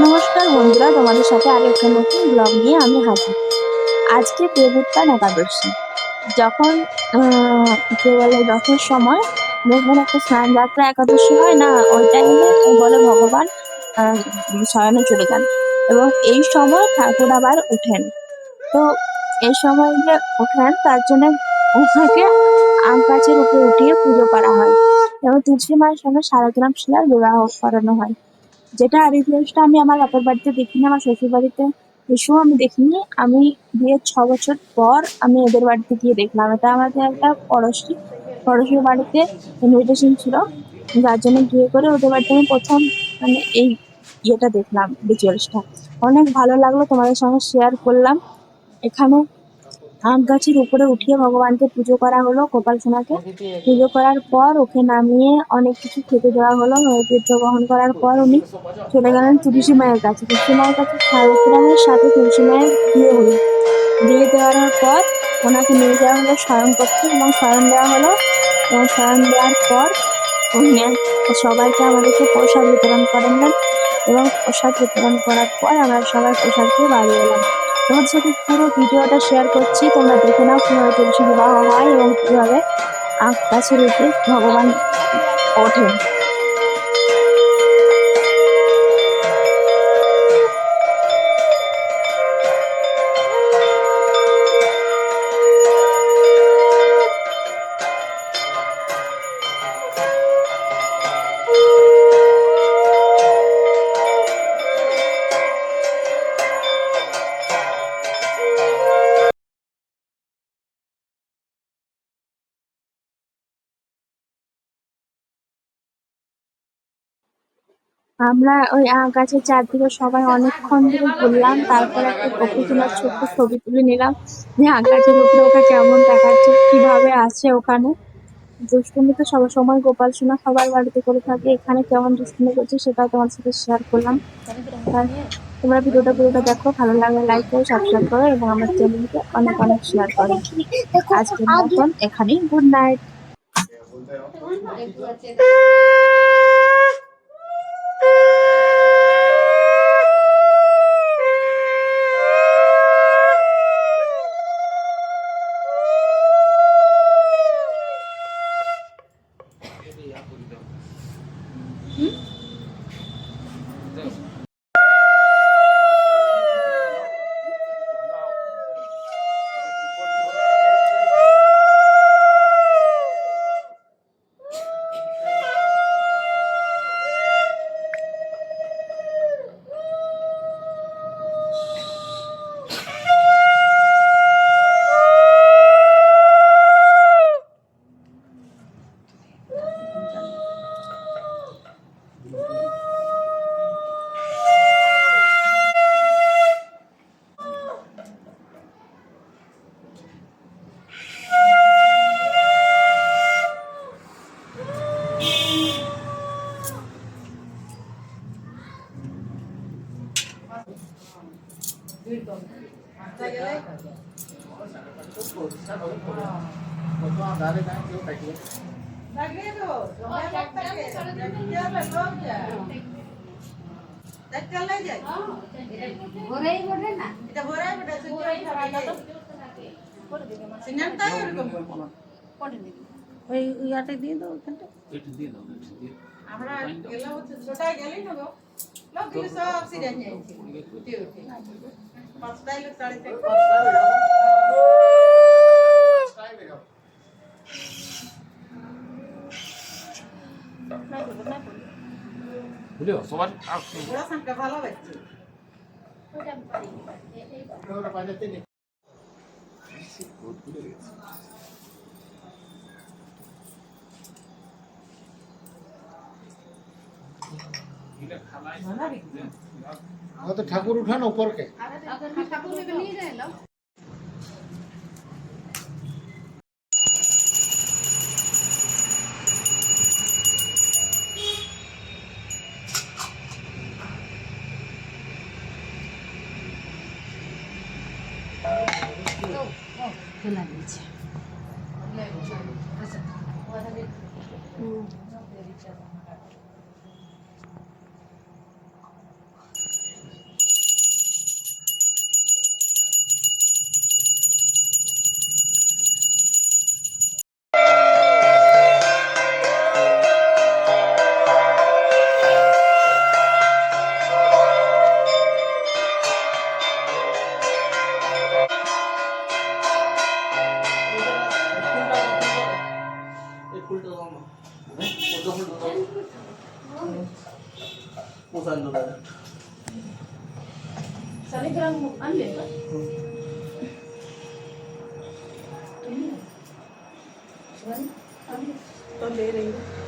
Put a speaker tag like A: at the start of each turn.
A: নমস্কার বন্ধুরা, তোমাদের সাথে আরো একটা নতুন ব্লগ নিয়ে আমি হাজির। আজকে দেবউত্থান একাদশী। যখন কি বলে রথের সময় যখন একটা স্নান যাত্রা একাদশী হয় না, ওই টাইমে বলে ভগবান শয়নে চলে যান এবং এই সময় ঠাকুর আবার ওঠেন। তো এই সময় যে ওঠেন তার জন্য ওনাকে আম গাছের উপরে উঠিয়ে পুজো করা হয় এবং তুলসী মায়ের সঙ্গে শারগ্রাম শিলার বিবাহ করানো হয়। যেটা রিফ্রেশটা আমি আমার বাপের বাড়িতে দেখিনি, আমার শ্বশুর বাড়িতে এসেও আমি দেখিনি। আমি বিয়ের 6 বছর পর আমি এদের বাড়িতে গিয়ে দেখলাম। এটা আমাদের একটা পড়োশির বাড়িতে ইনভিটেশন ছিল, যার জন্য গিয়ে করে ওদের বাড়িতে আমি প্রথম মানে এই ইয়েটা দেখলাম, রিচুয়ালসটা অনেক ভালো লাগলো, তোমাদের সঙ্গে শেয়ার করলাম। এখানে আম গাছের উপরে উঠিয়ে ভগবানকে পুজো করা হলো, গোপাল সোনাকে পুজো করার পর ওকে নামিয়ে অনেক কিছু খেতে দেওয়া হলো। নৈবেদ্য গ্রহণ করার পর উনি চলে গেলেন তুলসী মায়ের কাছে। তুলসী মায়ের কাছে শালগ্রামের সাথে তুলসী মায়ের বিয়ে হলো। বিয়ে দেওয়ার পর ওনাকে নিয়ে যাওয়া হলো শয়ন করতে এবং শয়ন দেওয়া হলো। এবং শয়ন দেওয়ার পর উনি সবাইকে আমাদেরকে প্রসাদ বিতরণ করেন এবং প্রসাদ বিতরণ করার পর আমরা সবাই প্রসাদ খেয়ে বাড়ি এলাম। তোমাদের সাথে পুরো ভিডিওটা শেয়ার করছি, তোমরা দেখে নাও কিভাবে তুলসী বিবাহ হয় এবং কিভাবে আখ গাছের উপরে ভগবান ওঠেন। আমরা ওই আম গাছের চারদিকে সবাই অনেকক্ষণ ধরে ঘুরলাম, তারপর একটা প্রকৃতিমার ছোট্ট ছবি তুলে নিলাম যে আম গাছের উপরে ওটা কেমন দেখাচ্ছে, কিভাবে আছে ওখানে। দুষ্টুমি তো সব সময় গোপাল সোনা সবার বাড়িতে করে থাকে, এখানে কেমন দুষ্টুমি করছে সেটাও তোমার সাথে শেয়ার করলাম। আর তোমরা ভিডিওটা পুরোটা দেখো, ভালো লাগলে লাইক করো, সাবস্ক্রাইব করো এবং আমার চ্যানেলকে অনেক অনেক শেয়ার করো। আজকের মতন এখানেই, গুড নাইট।
B: ওই ইয়াতে দিয়ে দাও, ওখানটা আমরা গেলাম হচ্ছে ছোটায় গেলেই না গো, লোকগুলো সব সিরিয়াস নিয়ে উঠে উঠে পাঁচটায় লোক সাড়ে
C: বুঝলো সবার
B: ওরা সংখ্যা ভালো হচ্ছে।
D: तो ठाकुर उठाना ऊपर के
B: ঠাকুর নিয়ে যায় না খেলা নিচ্ছে। शालिग्राम आणले का तो ले रही है